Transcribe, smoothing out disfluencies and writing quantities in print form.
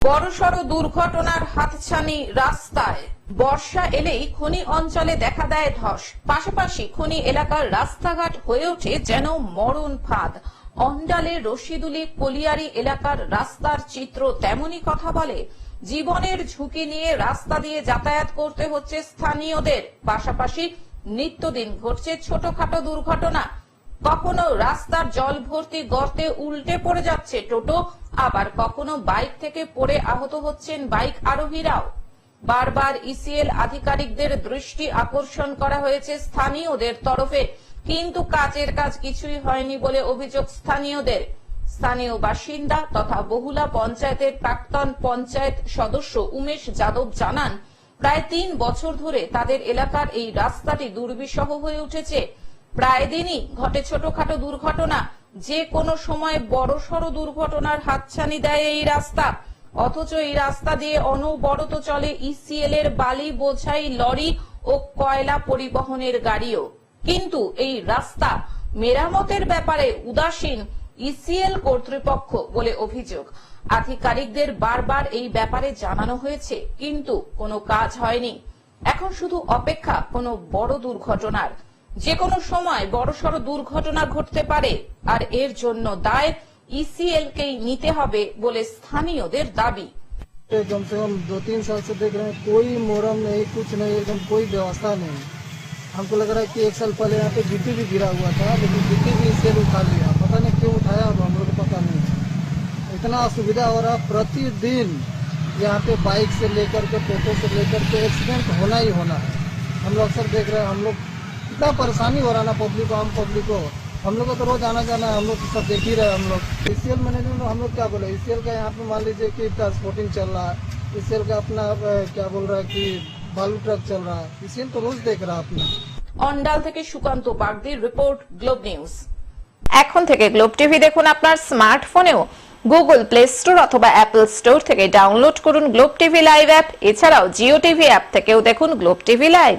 বড়সড় দুর্ঘটনার হাতছানি রাস্তায়। বর্ষা এলেই খনি অঞ্চলে দেখা দেয় ধস, পাশাপাশি খনি এলাকার রাস্তাঘাট হয়ে ওঠে যেন মরণ ফাঁদ। অন্ডালের রশিদুলি কলিয়ারি এলাকার রাস্তার চিত্র তেমনই কথা বলে। জীবনের ঝুঁকি নিয়ে রাস্তা দিয়ে যাতায়াত করতে হচ্ছে স্থানীয়দের, পাশাপাশি নিত্যদিন ঘটছে ছোটখাটো দুর্ঘটনা। কখনো রাস্তার জল ভর্তি গর্তে উল্টে পড়ে যাচ্ছে টোটো, আবার কখনো বাইক থেকে পড়ে আহত হচ্ছেন বাইক আরোহীরাও। বারবার ইসিএল আধিকারিকদের দৃষ্টি আকর্ষণ করা হয়েছে স্থানীয়দের তরফে, কিন্তু কাজের কাজ কিছুই হয়নি বলে অভিযোগ স্থানীয়দের। স্থানীয় বাসিন্দা তথা বহুলা পঞ্চায়েতের প্রাক্তন পঞ্চায়েত সদস্য উমেশ যাদব জানান, প্রায় ৩ বছর ধরে তাদের এলাকার এই রাস্তাটি দুর্বিষহ হয়ে উঠেছে। প্রায় দিনই ঘটে ছোটখাটো দুর্ঘটনা, যে কোনো সময় বড়সড় দুর্ঘটনার হাতছানি দেয় এই রাস্তা। অথচ এই রাস্তা দিয়ে অনবরত চলে ইসিএল এর বালি বোঝাই লরি ও কয়লা পরিবহনের গাড়িও, কিন্তু এই রাস্তা মেরামতের ব্যাপারে উদাসীন ইসিএল কর্তৃপক্ষ বলে অভিযোগ। আধিকারিকদের বারবার এই ব্যাপারে জানানো হয়েছে, কিন্তু কোনো কাজ হয়নি। এখন শুধু অপেক্ষা কোনো বড় দুর্ঘটনার। যে কোনো সময় বড়সড় দুর্ঘটনা ঘটতে পারে, আর এর জন্য দায় ইসিএল কেই নিতে হবে বলে স্থানীয়দের দাবি। कम से कम 2-3 साल से देख रहे हैं, कोई मोरम नहीं, कुछ नहीं, एकदम कोई व्यवस्था नहीं। हमको लग रहा है कि 1 साल पहले यहाँ पे गिट्टी भी गिरा हुआ था, लेकिन गिट्टी भी इससे उठा लिया, पता नहीं क्यों उठाया, अब हम लोग को पता नहीं है। इतना असुविधा हो रहा, प्रतिदिन यहाँ पे बाइक से लेकर के टोटो से लेकर के एक्सीडेंट होना ही होना है। हम लोग अक्सर देख रहे हैं, हम लोग इतना परेशानी हो रहा ना पब्लिक को, आम पब्लिक को। हम लोग को तो रोज आना जाना है, हम लोग तो सब देख ही रहे हैं। हम लोग इसीएल मैनेजमेंट, हम लोग क्या बोले, इसीएल का यहाँ पे मान लीजिए कि ट्रांसपोर्टिंग चल रहा है, इसीएल का अपना क्या बोल रहा है कि बालू ट्रक चल रहा है, इसीएल तो रोज देख रहा है अपना। অন্ডাল থেকে সুকান্ত বাগদির রিপোর্ট, গ্লোব নিউজ। এখন থেকে গ্লোব টিভি দেখুন আপনার স্মার্টফোনেও। গুগল প্লে স্টোর অথবা অ্যাপল স্টোর থেকে ডাউনলোড করুন গ্লোব টিভি লাইভ অ্যাপ। এছাড়াও জিও টিভি অ্যাপ থেকেও দেখুন গ্লোব টিভি লাইভ।